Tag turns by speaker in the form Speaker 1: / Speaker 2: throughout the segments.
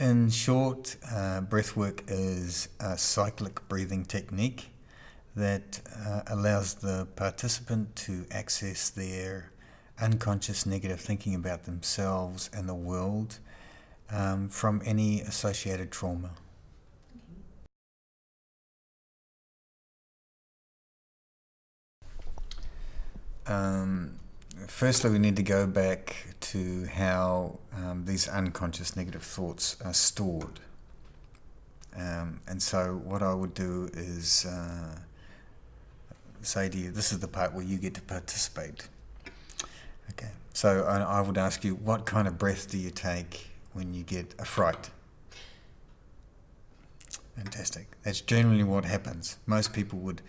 Speaker 1: In short, breathwork is a cyclic breathing technique that allows the participant to access their unconscious negative thinking about themselves and the world from any associated trauma. Firstly, we need to go back to how these unconscious negative thoughts are stored. And so what I would do is say to you, this is the part where you get to participate. Okay, so I would ask you, what kind of breath do you take when you get a fright? Fantastic. That's generally what happens. Most people would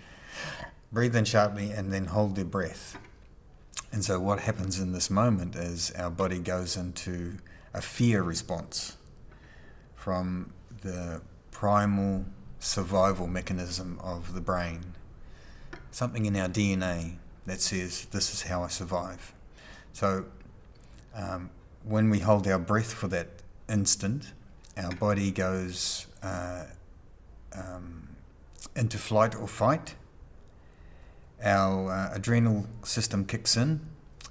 Speaker 1: breathe in sharply and then hold their breath. And so what happens in this moment is our body goes into a fear response from the primal survival mechanism of the brain. Something in our DNA that says, this is how I survive. So when we hold our breath for that instant, our body goes into flight or fight. Our adrenal system kicks in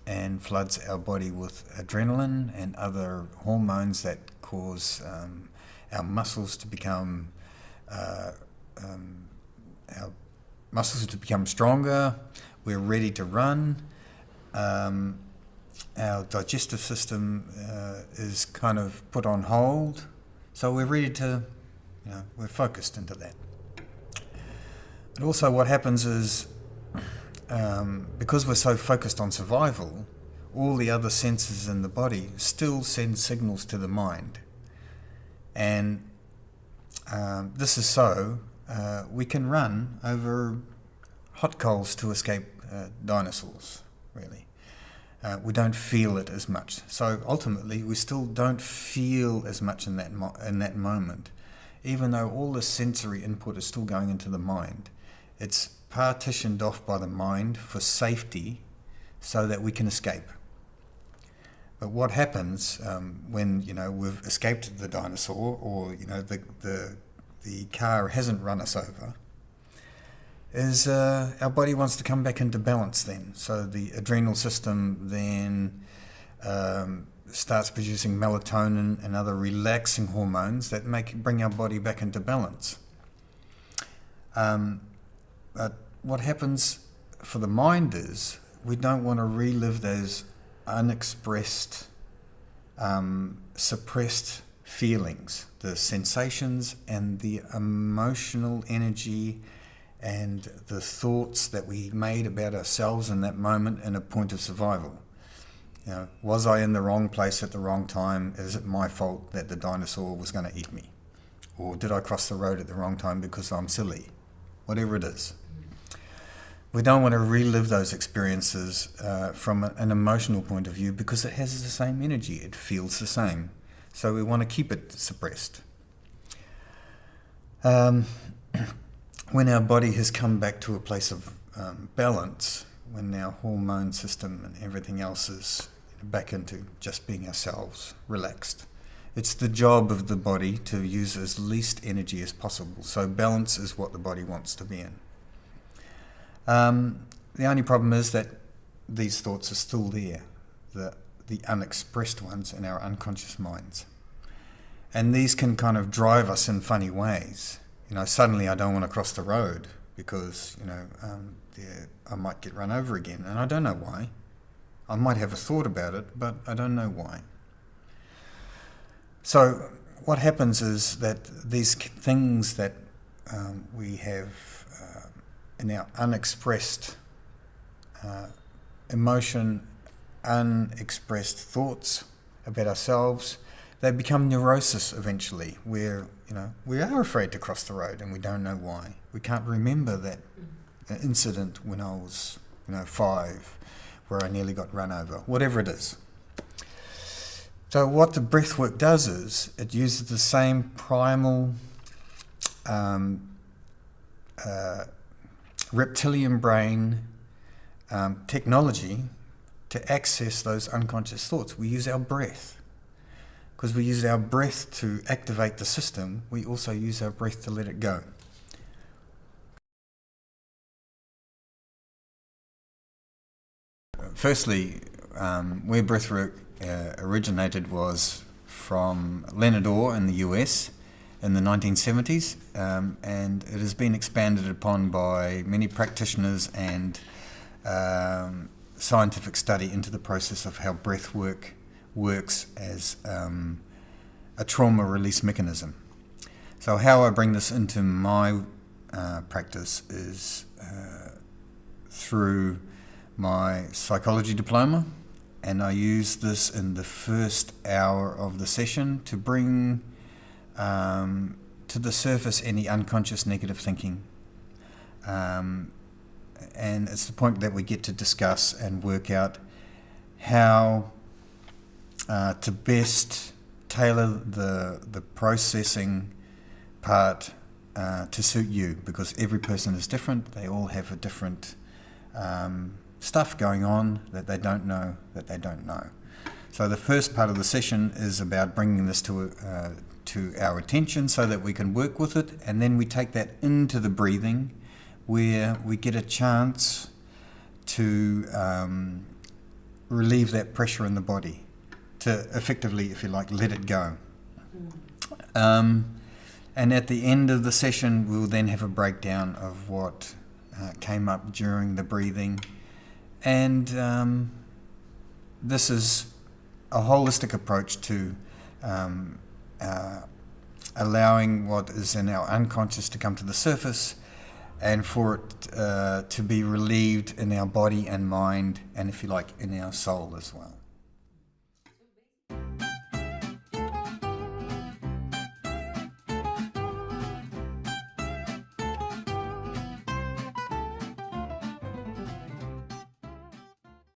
Speaker 1: and floods our body with adrenaline and other hormones that cause our muscles to become stronger. We're ready to run. Our digestive system is kind of put on hold, so we're ready to, we're focused into that. But also what happens is, because we're so focused on survival, all the other senses in the body still send signals to the mind. And this is so we can run over hot coals to escape dinosaurs, really. We don't feel it as much. So ultimately, we still don't feel as much in that moment, even though all the sensory input is still going into the mind. It's partitioned off by the mind for safety so that we can escape. But what happens when we've escaped the dinosaur, or the car hasn't run us over, is our body wants to come back into balance then. So the adrenal system then starts producing melatonin and other relaxing hormones that bring our body back into balance. But what happens for the mind is we don't want to relive those unexpressed, suppressed feelings, the sensations and the emotional energy and the thoughts that we made about ourselves in that moment in a point of survival. Was I in the wrong place at the wrong time? Is it my fault that the dinosaur was going to eat me? Or did I cross the road at the wrong time because I'm silly? Whatever it is. We don't want to relive those experiences from an emotional point of view because it has the same energy, it feels the same. So we want to keep it suppressed. When our body has come back to a place of balance, when our hormone system and everything else is back into just being ourselves, relaxed, it's the job of the body to use as least energy as possible. So balance is what the body wants to be in. The only problem is that these thoughts are still there, the unexpressed ones in our unconscious minds. And these can kind of drive us in funny ways. Suddenly I don't want to cross the road because, I might get run over again. And I don't know why. I might have a thought about it, but I don't know why. So what happens is that these things that we have in our unexpressed emotion, unexpressed thoughts about ourselves, they become neurosis eventually, where we are afraid to cross the road and we don't know why. We can't remember that incident when I was 5, where I nearly got run over, whatever it is. So what the breath work does is it uses the same primal reptilian brain technology to access those unconscious thoughts. We use our breath. because we use our breath to activate the system, we also use our breath to let it go. Firstly, where breathwork originated was from Leonard Orr in the US in the 1970s, and it has been expanded upon by many practitioners and scientific study into the process of how breathwork works as a trauma release mechanism. So how I bring this into my practice is through my psychology diploma, and I use this in the first hour of the session to bring to the surface any unconscious negative thinking. And it's the point that we get to discuss and work out how to best tailor the processing part to suit you, because every person is different. They all have a different stuff going on that they don't know that they don't know. So the first part of the session is about bringing this to our attention so that we can work with it, and then we take that into the breathing, where we get a chance to relieve that pressure in the body, to effectively, if you like, let it go. And at the end of the session, we'll then have a breakdown of what came up during the breathing. And this is a holistic approach to allowing what is in our unconscious to come to the surface, and for it to be relieved in our body and mind, and if you like, in our soul as well.